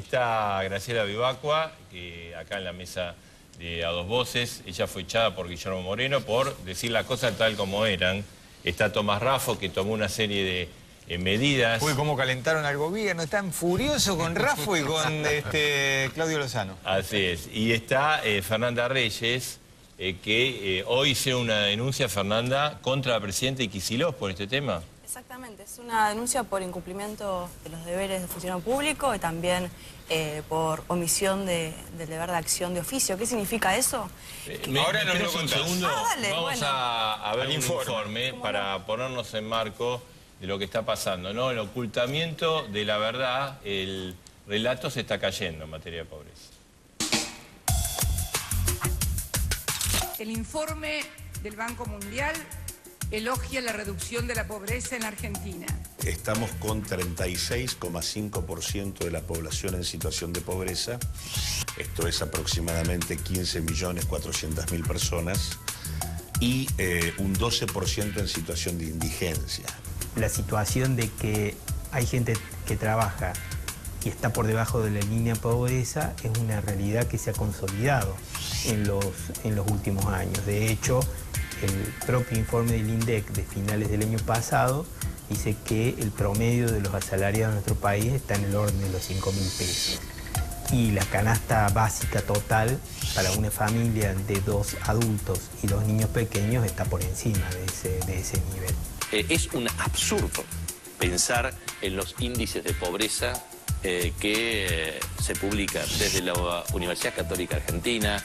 Está Graciela Vivacqua, que acá en la mesa de A Dos Voces. Ella fue echada por Guillermo Moreno por decir las cosas tal como eran. Está Tomás Raffo, que tomó una serie de medidas. Uy, cómo calentaron al gobierno. Están furiosos con Raffo y con Claudio Lozano. Así es. Y está Fernanda Reyes, que hoy hizo una denuncia, Fernanda, contra la presidenta Kicillof por este tema. Exactamente, es una denuncia por incumplimiento de los deberes de funcionario público y también por omisión del deber de acción de oficio. ¿Qué significa eso? Ahora nos lo contás. Un segundo, dale, vamos bueno. a ver un informe para ponernos en marco de lo que está pasando, ¿no? El ocultamiento de la verdad, el relato se está cayendo en materia de pobreza. El informe del Banco Mundial elogia la reducción de la pobreza en Argentina. Estamos con 36,5% de la población en situación de pobreza. Esto es aproximadamente 15.400.000 personas y un 12% en situación de indigencia. La situación de que hay gente que trabaja y está por debajo de la línea de pobreza es una realidad que se ha consolidado en los últimos años. De hecho, el propio informe del INDEC de finales del año pasado dice que el promedio de los asalariados en nuestro país está en el orden de los 5.000 pesos. Y la canasta básica total para una familia de 2 adultos y 2 niños pequeños está por encima de ese nivel. Es un absurdo pensar en los índices de pobreza que se publican desde la Universidad Católica Argentina,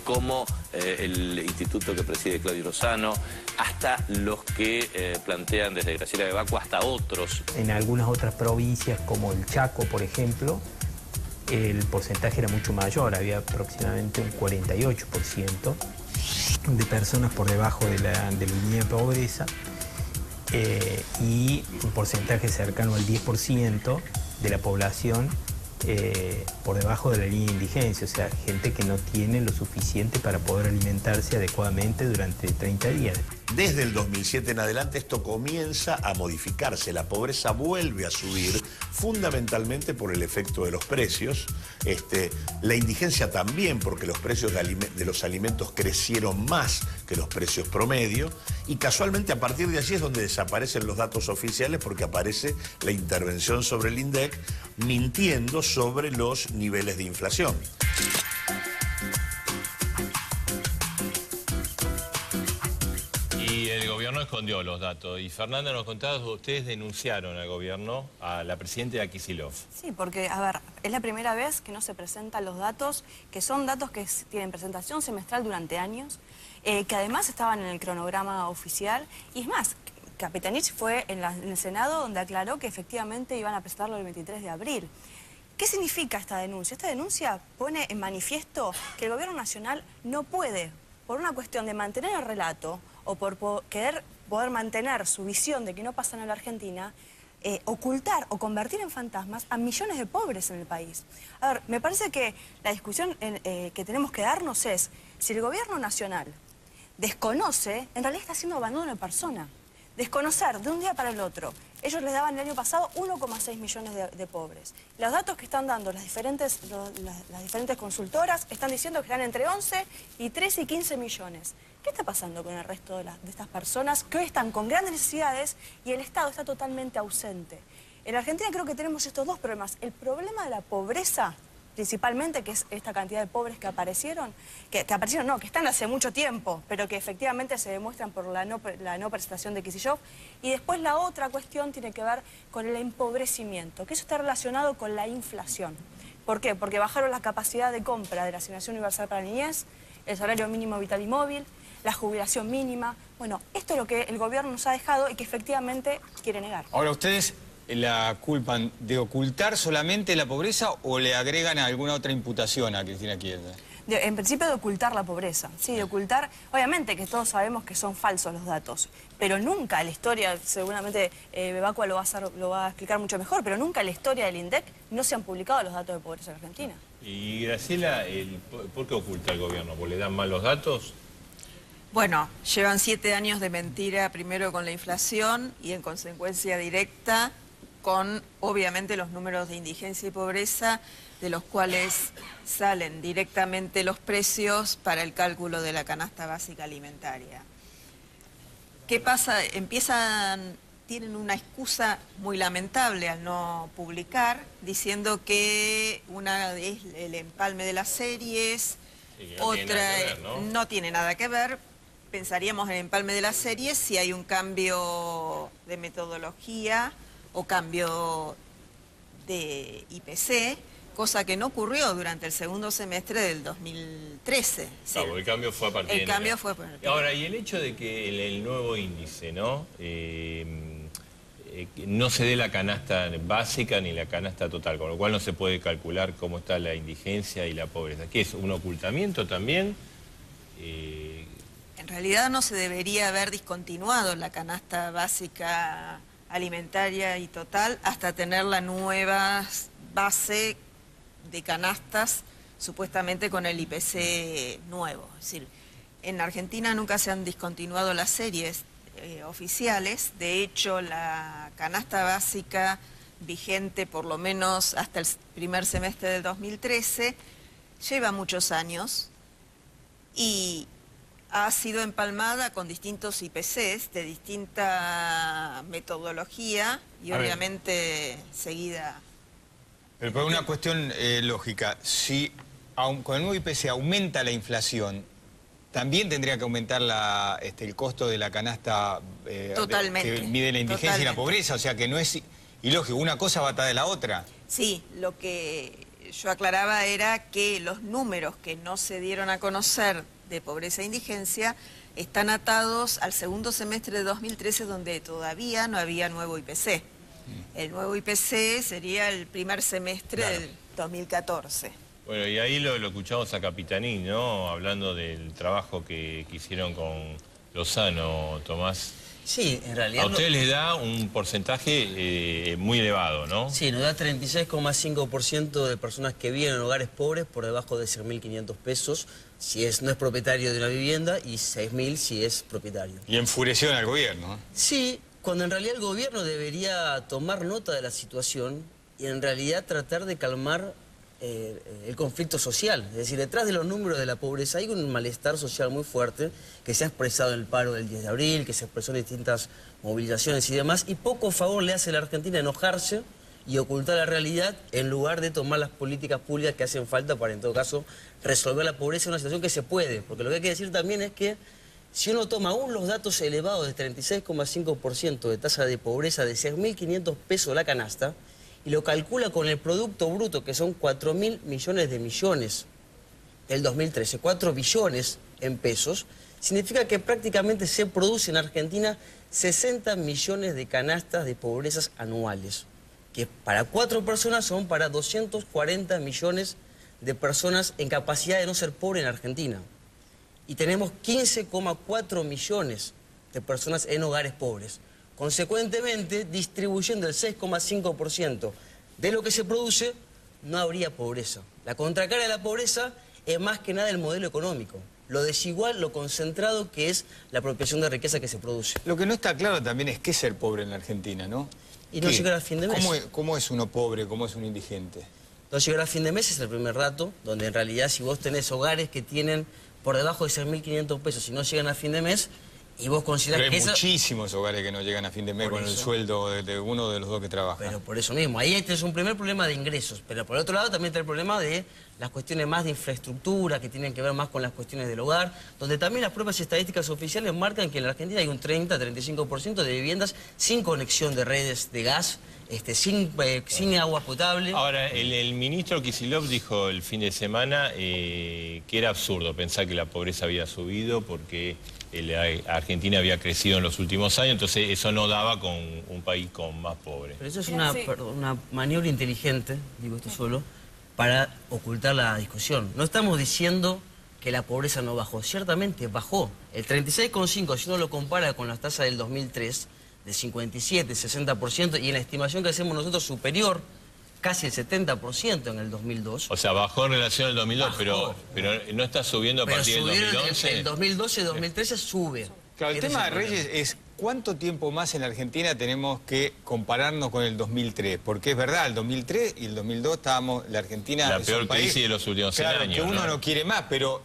como el instituto que preside Claudio Lozano, hasta los que plantean desde Graciela Vivacqua hasta otros. En algunas otras provincias, como el Chaco, por ejemplo, el porcentaje era mucho mayor, había aproximadamente un 48% de personas por debajo de la línea de pobreza y un porcentaje cercano al 10% de la población por debajo de la línea de indigencia, o sea, gente que no tiene lo suficiente para poder alimentarse adecuadamente durante 30 días. Desde el 2007 en adelante esto comienza a modificarse, la pobreza vuelve a subir fundamentalmente por el efecto de los precios, la indigencia también porque los precios de los alimentos crecieron más que los precios promedio y casualmente a partir de allí es donde desaparecen los datos oficiales porque aparece la intervención sobre el INDEC mintiendo sobre los niveles de inflación. Y el gobierno escondió los datos. Y Fernanda, nos contabas, ustedes denunciaron al gobierno, a la presidenta Kicillof. Sí, porque, a ver, es la primera vez que no se presentan los datos, que son datos que tienen presentación semestral durante años, que además estaban en el cronograma oficial. Y es más, Capitanich fue en el Senado donde aclaró que efectivamente iban a presentarlo el 23 de abril. ¿Qué significa esta denuncia? Esta denuncia pone en manifiesto que el gobierno nacional no puede, por una cuestión de mantener el relato o por querer poder mantener su visión de que no pasa en la Argentina, ocultar o convertir en fantasmas a millones de pobres en el país. A ver, me parece que la discusión que tenemos que darnos es si el gobierno nacional desconoce, en realidad está haciendo abandono de persona. Desconocer de un día para el otro. Ellos les daban el año pasado 1,6 millones de pobres. Los datos que están dando las diferentes consultoras están diciendo que están entre 11 y 13 y 15 millones. ¿Qué está pasando con el resto de estas personas que hoy están con grandes necesidades y el Estado está totalmente ausente? En Argentina creo que tenemos estos dos problemas. El problema de la pobreza, principalmente, que es esta cantidad de pobres que aparecieron, que están hace mucho tiempo, pero que efectivamente se demuestran por la no presentación de Kicillof. Y después la otra cuestión tiene que ver con el empobrecimiento, que eso está relacionado con la inflación. ¿Por qué? Porque bajaron la capacidad de compra de la Asignación Universal para la Niñez, el salario mínimo vital y móvil, la jubilación mínima. Bueno, esto es lo que el gobierno nos ha dejado y que efectivamente quiere negar. Ahora, ¿ustedes la culpan de ocultar solamente la pobreza o le agregan alguna otra imputación a Cristina Kirchner? En principio de ocultar la pobreza, sí, de ocultar, obviamente que todos sabemos que son falsos los datos, pero nunca en la historia, seguramente Vivacqua lo va a explicar mucho mejor, pero nunca en la historia del INDEC no se han publicado los datos de pobreza en Argentina. Y Graciela, ¿por qué oculta el gobierno? ¿Porque le dan mal los datos? Bueno, llevan 7 años de mentira, primero con la inflación y en consecuencia directa con, obviamente, los números de indigencia y pobreza, de los cuales salen directamente los precios para el cálculo de la canasta básica alimentaria. ¿Qué pasa? Tienen una excusa muy lamentable al no publicar, diciendo que una es el empalme de las series, otra no tiene nada que ver. Pensaríamos en el empalme de las series si hay un cambio de metodología o cambio de IPC, cosa que no ocurrió durante el segundo semestre del 2013. Claro, el cambio fue a partir de El cambio fue por el Ahora, y el hecho de que el nuevo índice, ¿no? No se dé la canasta básica ni la canasta total, con lo cual no se puede calcular cómo está la indigencia y la pobreza. ¿Qué es? ¿Un ocultamiento también? En realidad no se debería haber discontinuado la canasta básica alimentaria y total hasta tener la nueva base de canastas, supuestamente con el IPC nuevo. Es decir, en Argentina nunca se han discontinuado las series oficiales. De hecho, la canasta básica vigente por lo menos hasta el primer semestre del 2013 lleva muchos años y ha sido empalmada con distintos IPCs de distinta metodología y obviamente seguida. Pero por una cuestión lógica, si con el nuevo IPC aumenta la inflación, también tendría que aumentar el costo de la canasta Totalmente. que mide la indigencia Totalmente. y la pobreza, o sea que no es ilógico, una cosa va atrás de la otra. Sí, lo que yo aclaraba era que los números que no se dieron a conocer de pobreza e indigencia están atados al segundo semestre de 2013, donde todavía no había nuevo IPC. El nuevo IPC sería el primer semestre del 2014. Bueno, y ahí lo escuchamos a Capitaní, ¿no? Hablando del trabajo que hicieron con Lozano, Tomás. Sí, en realidad... A ustedes les da un porcentaje muy elevado, ¿no? Sí, nos da 36,5% de personas que viven en hogares pobres por debajo de 6.500 pesos si no es propietario de una vivienda y 6.000 si es propietario. Y enfureció al gobierno, ¿eh? Sí, cuando en realidad el gobierno debería tomar nota de la situación y en realidad tratar de calmar el conflicto social. Es decir, detrás de los números de la pobreza hay un malestar social muy fuerte que se ha expresado en el paro del 10 de abril, que se expresó en distintas movilizaciones y demás, y poco favor le hace a la Argentina enojarse y ocultar la realidad en lugar de tomar las políticas públicas que hacen falta para, en todo caso, resolver la pobreza en una situación que se puede. Porque lo que hay que decir también es que si uno toma aún los datos elevados de 36,5% de tasa de pobreza de 6.500 pesos la canasta, y lo calcula con el Producto Bruto, que son 4.000 millones de millones del 2013, 4 billones en pesos, significa que prácticamente se produce en Argentina 60 millones de canastas de pobrezas anuales, que para 4 personas son para 240 millones de personas en capacidad de no ser pobre en Argentina. Y tenemos 15,4 millones de personas en hogares pobres. Consecuentemente, distribuyendo el 6,5% de lo que se produce, no habría pobreza. La contracara de la pobreza es más que nada el modelo económico, lo desigual, lo concentrado que es la apropiación de riqueza que se produce. Lo que no está claro también es qué es ser pobre en la Argentina, ¿no? Y no llegar a fin de mes. ¿Cómo es uno pobre? ¿Cómo es un indigente? No llegar a fin de mes es el primer dato, donde en realidad si vos tenés hogares que tienen por debajo de 6.500 pesos y no llegan a fin de mes, y vos considerás Pero hay que muchísimos hogares que no llegan a fin de mes con el sueldo de uno de los dos que trabaja. Pero por eso mismo, ahí este es un primer problema de ingresos, pero por otro lado también está el problema de las cuestiones más de infraestructura, que tienen que ver más con las cuestiones del hogar, donde también las propias estadísticas oficiales marcan que en la Argentina hay un 30-35% de viviendas sin conexión de redes de gas, sin agua potable. Ahora, el ministro Kicillof dijo el fin de semana que era absurdo pensar que la pobreza había subido porque Argentina había crecido en los últimos años, entonces eso no daba con un país con más pobres. Pero eso es una maniobra inteligente, digo esto solo, para ocultar la discusión. No estamos diciendo que la pobreza no bajó, ciertamente bajó. El 36,5%, si uno lo compara con las tasas del 2003, de 57, 60%, y en la estimación que hacemos nosotros superior, casi el 70% en el 2002. O sea, bajó en relación al 2002, bajó. pero no está subiendo a partir del 2011. El 2012 y 2013 sube. Claro, el tema de Reyes es ¿cuánto tiempo más en Argentina tenemos que compararnos con el 2003? Porque es verdad, el 2003 y el 2002 estábamos, la Argentina... La es peor un país, crisis de los últimos 100 claro, años. que uno no quiere más, pero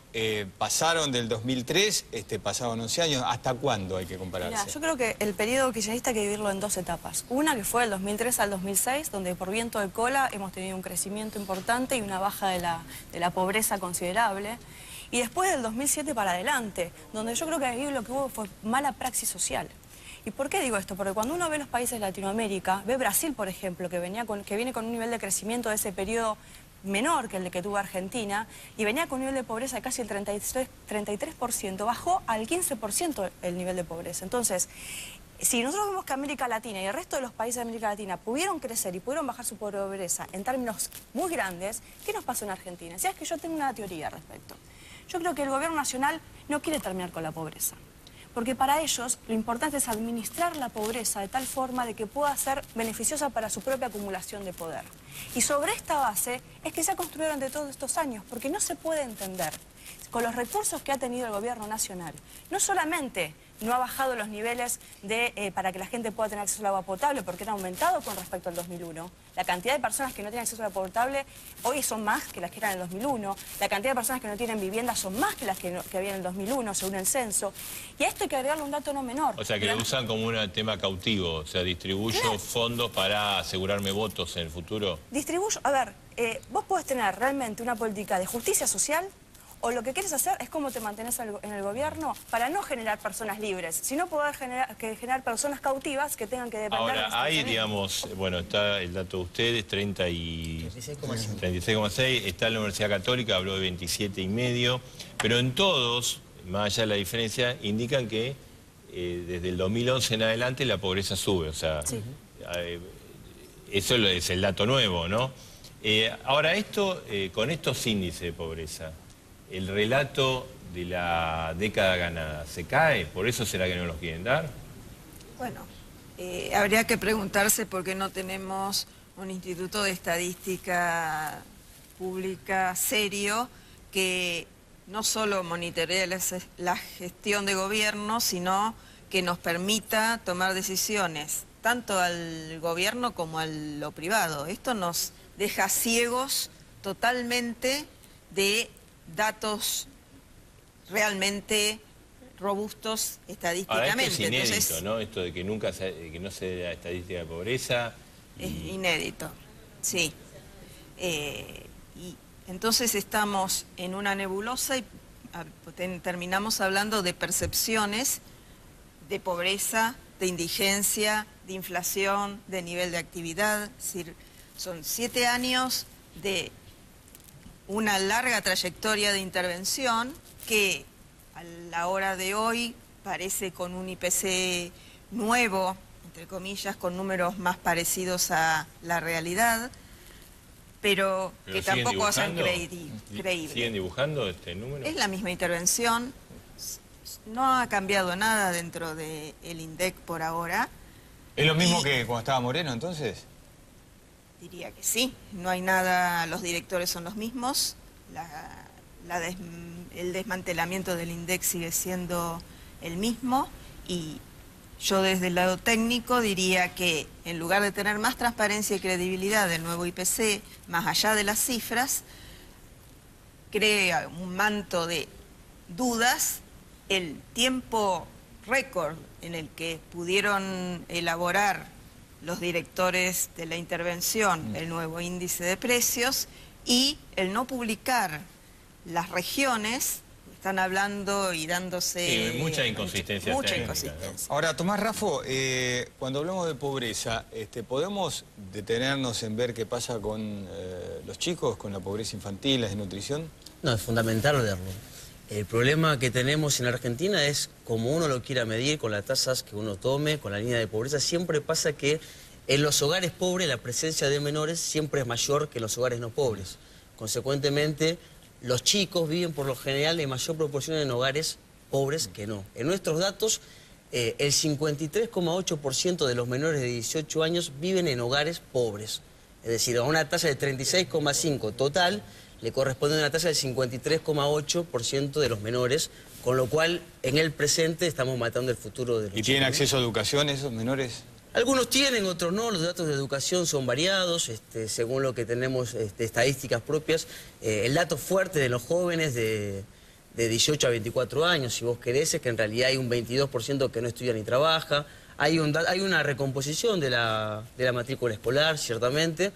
pasaron del 2003, pasaron 11 años. ¿Hasta cuándo hay que compararse? Mirá, yo creo que el periodo kirchnerista hay que vivirlo en dos etapas. Una que fue del 2003 al 2006, donde por viento de cola hemos tenido un crecimiento importante y una baja de la pobreza considerable. Y después del 2007 para adelante, donde yo creo que ahí lo que hubo fue mala praxis social. ¿Y por qué digo esto? Porque cuando uno ve los países de Latinoamérica, ve Brasil, por ejemplo, que viene con un nivel de crecimiento de ese periodo menor que el de que tuvo Argentina, y venía con un nivel de pobreza de casi el 33%, bajó al 15% el nivel de pobreza. Entonces, si nosotros vemos que América Latina y el resto de los países de América Latina pudieron crecer y pudieron bajar su pobreza en términos muy grandes, ¿qué nos pasó en Argentina? Si es que yo tengo una teoría al respecto. Yo creo que el gobierno nacional no quiere terminar con la pobreza, porque para ellos lo importante es administrar la pobreza de tal forma de que pueda ser beneficiosa para su propia acumulación de poder. Y sobre esta base es que se ha construido durante todos estos años, porque no se puede entender, con los recursos que ha tenido el gobierno nacional, no solamente no ha bajado los niveles para que la gente pueda tener acceso al agua potable, porque han aumentado con respecto al 2001. La cantidad de personas que no tienen acceso al agua potable hoy son más que las que eran en el 2001. La cantidad de personas que no tienen vivienda son más que las que había en el 2001, según el censo. Y a esto hay que agregarle un dato no menor. O sea, que lo usan como un tema cautivo. O sea, distribuyo fondos para asegurarme votos en el futuro. A ver, vos podés tener realmente una política de justicia social, o lo que quieres hacer es cómo te mantenés en el gobierno para no generar personas libres, sino poder generar personas cautivas que tengan que depender de Ahora, hay, digamos, bueno, está el dato de ustedes, 36,6, está la Universidad Católica, habló de 27,5, pero en todos, más allá de la diferencia, indican que desde el 2011 en adelante la pobreza sube, o sea, sí. Eso es el dato nuevo, ¿no? Ahora, con estos índices de pobreza, ¿el relato de la década ganada se cae? ¿Por eso será que no los quieren dar? Bueno, habría que preguntarse por qué no tenemos un instituto de estadística pública serio que no solo monitoree la gestión de gobierno, sino que nos permita tomar decisiones tanto al gobierno como a lo privado. Esto nos deja ciegos totalmente de datos realmente robustos estadísticamente. Ahora, esto es inédito, entonces, ¿no? Esto de que no se dé la estadística de pobreza. Es inédito, sí. Y entonces estamos en una nebulosa y terminamos hablando de percepciones de pobreza, de indigencia, de inflación, de nivel de actividad. Es decir, son 7 años de una larga trayectoria de intervención que a la hora de hoy parece con un IPC nuevo, entre comillas, con números más parecidos a la realidad, pero que tampoco hacen creíble. ¿Siguen dibujando este número? Es la misma intervención, no ha cambiado nada dentro del INDEC por ahora. ¿Es lo mismo que cuando estaba Moreno entonces? Diría que sí, no hay nada, los directores son los mismos, el desmantelamiento del INDEC sigue siendo el mismo y yo desde el lado técnico diría que en lugar de tener más transparencia y credibilidad del nuevo IPC, más allá de las cifras, crea un manto de dudas, el tiempo récord en el que pudieron elaborar los directores de la intervención el nuevo índice de precios y el no publicar las regiones, están hablando y dándose... Sí, mucha inconsistencia. Mucha inconsistencia. Ahora, Tomás Raffo, cuando hablamos de pobreza, ¿podemos detenernos en ver qué pasa con los chicos, con la pobreza infantil, la desnutrición? No, es fundamental verlo. El problema que tenemos en Argentina es, como uno lo quiera medir, con las tasas que uno tome, con la línea de pobreza, siempre pasa que en los hogares pobres la presencia de menores siempre es mayor que en los hogares no pobres. Consecuentemente, los chicos viven por lo general en mayor proporción en hogares pobres que no. En nuestros datos, el 53,8% de los menores de 18 años viven en hogares pobres. Es decir, a una tasa de 36,5 total, le corresponde una tasa del 53,8% de los menores, con lo cual en el presente estamos matando el futuro de los ¿Y tienen chicos. acceso a educación esos menores? Algunos tienen, otros no. Los datos de educación son variados, según lo que tenemos estadísticas propias. El dato fuerte de los jóvenes de 18 a 24 años, si vos querés, es que en realidad hay un 22% que no estudia ni trabaja. Hay una recomposición de la matrícula escolar, ciertamente,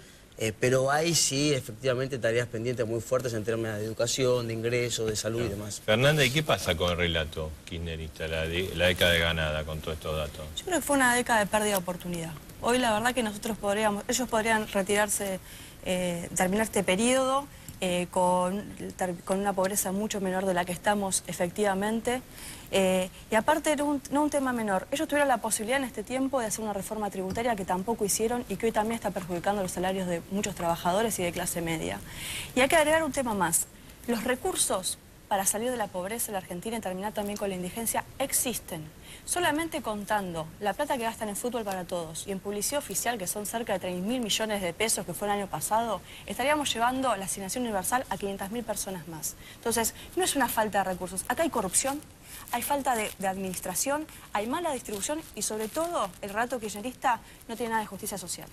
pero hay sí, efectivamente, tareas pendientes muy fuertes en términos de educación, de ingresos, de salud y demás. Fernanda, ¿y qué pasa con el relato kirchnerista, la década de ganada con todos estos datos? Yo creo que fue una década de pérdida de oportunidad. Hoy la verdad que ellos podrían retirarse, terminar este periodo con una pobreza mucho menor de la que estamos efectivamente. Y aparte, no un tema menor, ellos tuvieron la posibilidad en este tiempo de hacer una reforma tributaria que tampoco hicieron y que hoy también está perjudicando los salarios de muchos trabajadores y de clase media. Y hay que agregar un tema más. Los recursos para salir de la pobreza en la Argentina y terminar también con la indigencia existen. Solamente contando la plata que gastan en fútbol para todos y en publicidad oficial, que son cerca de 3.000 millones de pesos que fue el año pasado, estaríamos llevando la asignación universal a 500.000 personas más. Entonces, no es una falta de recursos. Acá hay corrupción, hay falta de administración, hay mala distribución y sobre todo el relato kirchnerista no tiene nada de justicia social.